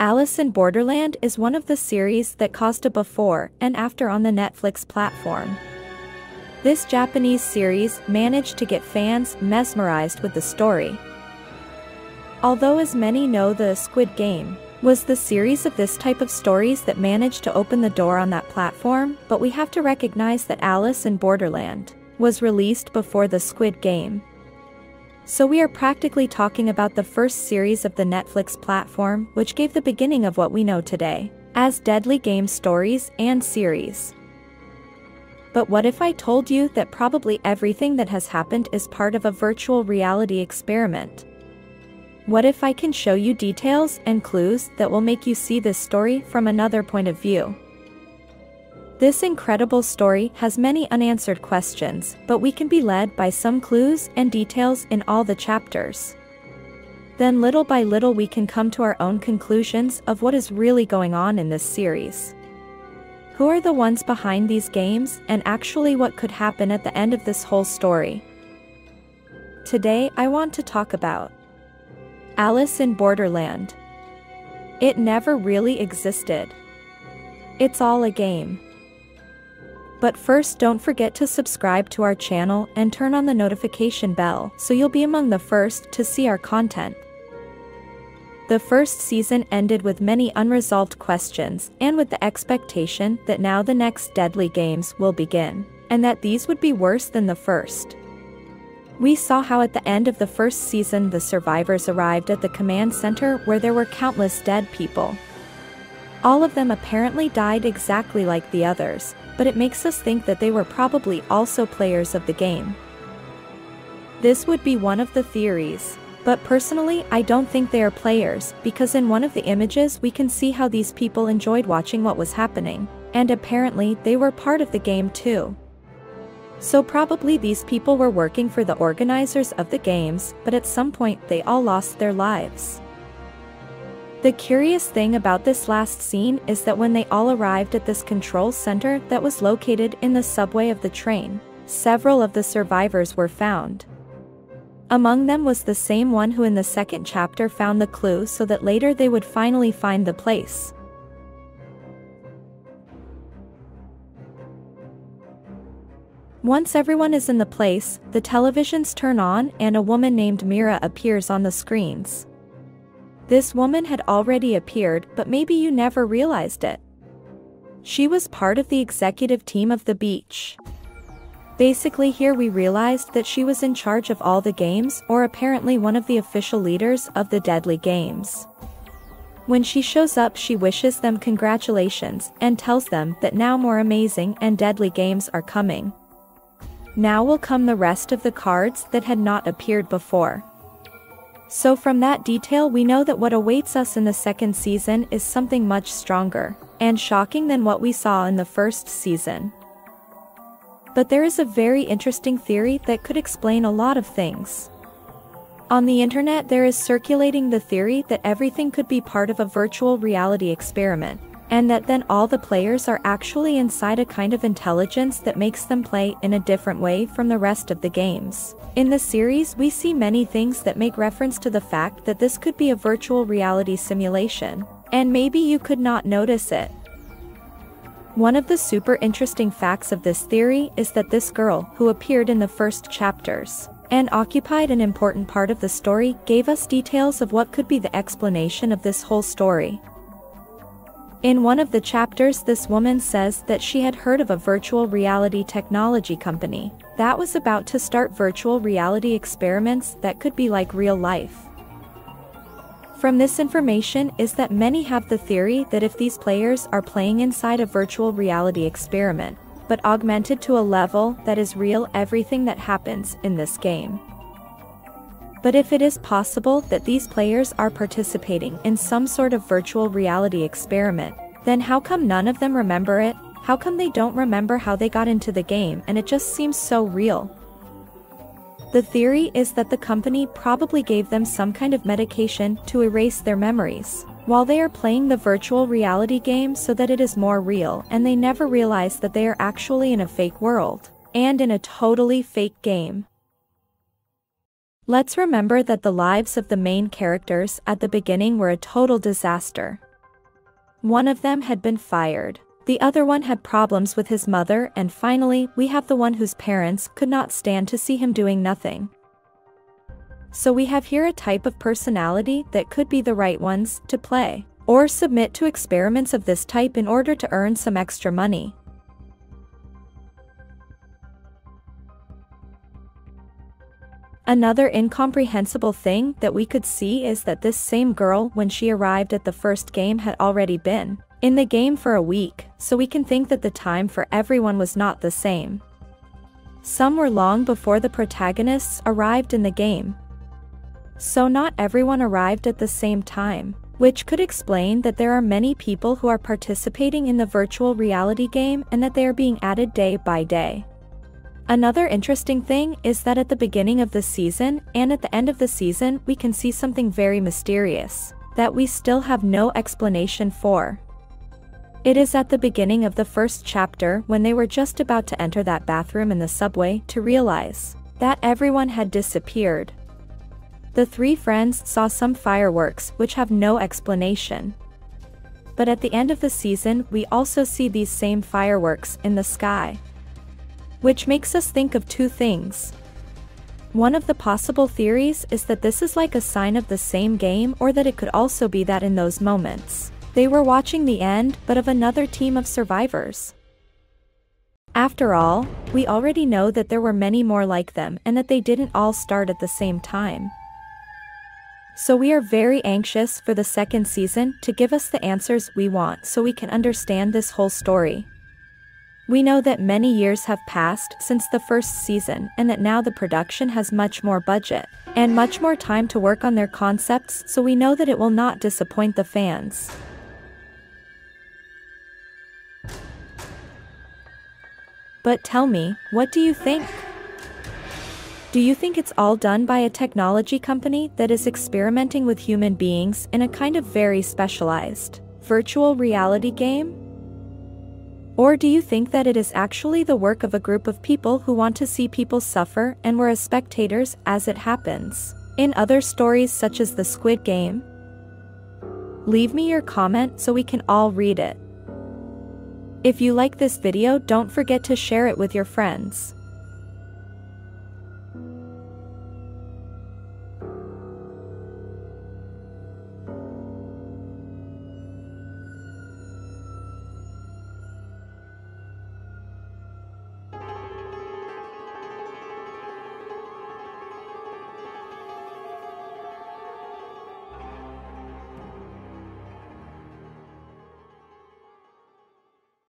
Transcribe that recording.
Alice in Borderland is one of the series that caused a before and after on the Netflix platform. This Japanese series managed to get fans mesmerized with the story. Although as many know, the Squid Game was the series of this type of stories that managed to open the door on that platform, but we have to recognize that Alice in Borderland was released before the Squid Game. So we are practically talking about the first series of the Netflix platform, which gave the beginning of what we know today as Deadly Game stories and series. But what if I told you that probably everything that has happened is part of a virtual reality experiment? What if I can show you details and clues that will make you see this story from another point of view? This incredible story has many unanswered questions, but we can be led by some clues and details in all the chapters. Then little by little we can come to our own conclusions of what is really going on in this series. Who are the ones behind these games, and actually what could happen at the end of this whole story? Today I want to talk about Alice in Borderland. It never really existed. It's all a game. But first, don't forget to subscribe to our channel and turn on the notification bell so you'll be among the first to see our content. The first season ended with many unresolved questions and with the expectation that now the next Deadly Games will begin, and that these would be worse than the first. We saw how at the end of the first season the survivors arrived at the command center where there were countless dead people. All of them apparently died exactly like the others, but it makes us think that they were probably also players of the game. This would be one of the theories. But personally, I don't think they are players, because in one of the images we can see how these people enjoyed watching what was happening, and apparently they were part of the game too. So probably these people were working for the organizers of the games, but at some point they all lost their lives. The curious thing about this last scene is that when they all arrived at this control center that was located in the subway of the train, several of the survivors were found. Among them was the same one who in the second chapter found the clue so that later they would finally find the place. Once everyone is in the place, the televisions turn on and a woman named Mira appears on the screens. This woman had already appeared, but maybe you never realized it. She was part of the executive team of the beach. Basically here we realized that she was in charge of all the games, or apparently one of the official leaders of the Deadly Games. When she shows up, she wishes them congratulations and tells them that now more amazing and deadly games are coming. Now will come the rest of the cards that had not appeared before. So from that detail we know that what awaits us in the second season is something much stronger and shocking than what we saw in the first season. But there is a very interesting theory that could explain a lot of things. On the internet there is circulating the theory that everything could be part of a virtual reality experiment, and that then all the players are actually inside a kind of intelligence that makes them play in a different way from the rest of the games. In the series we see many things that make reference to the fact that this could be a virtual reality simulation, and maybe you could not notice it. One of the super interesting facts of this theory is that this girl, who appeared in the first chapters and occupied an important part of the story, gave us details of what could be the explanation of this whole story. In one of the chapters this woman says that she had heard of a virtual reality technology company that was about to start virtual reality experiments that could be like real life. From this information is that many have the theory that if these players are playing inside a virtual reality experiment, but augmented to a level that is real, everything that happens in this game. But if it is possible that these players are participating in some sort of virtual reality experiment, then how come none of them remember it? How come they don't remember how they got into the game, and it just seems so real? The theory is that the company probably gave them some kind of medication to erase their memories while they are playing the virtual reality game so that it is more real, and they never realize that they are actually in a fake world and in a totally fake game. Let's remember that the lives of the main characters at the beginning were a total disaster. One of them had been fired. The other one had problems with his mother, and finally, we have the one whose parents could not stand to see him doing nothing. So we have here a type of personality that could be the right ones to play, or submit to experiments of this type in order to earn some extra money. Another incomprehensible thing that we could see is that this same girl, when she arrived at the first game, had already been in the game for a week, so we can think that the time for everyone was not the same. Some were long before the protagonists arrived in the game. So not everyone arrived at the same time, which could explain that there are many people who are participating in the virtual reality game and that they are being added day by day. Another interesting thing is that at the beginning of the season and at the end of the season we can see something very mysterious that we still have no explanation for. It is at the beginning of the first chapter when they were just about to enter that bathroom in the subway to realize that everyone had disappeared. The three friends saw some fireworks which have no explanation. But at the end of the season we also see these same fireworks in the sky, which makes us think of two things. One of the possible theories is that this is like a sign of the same game, or that it could also be that in those moments, they were watching the end but of another team of survivors. After all, we already know that there were many more like them and that they didn't all start at the same time. So we are very anxious for the second season to give us the answers we want so we can understand this whole story. We know that many years have passed since the first season and that now the production has much more budget and much more time to work on their concepts, so we know that it will not disappoint the fans. But tell me, what do you think? Do you think it's all done by a technology company that is experimenting with human beings in a kind of very specialized virtual reality game? Or do you think that it is actually the work of a group of people who want to see people suffer and were as spectators as it happens in other stories such as the Squid Game? Leave me your comment so we can all read it. If you like this video, don't forget to share it with your friends.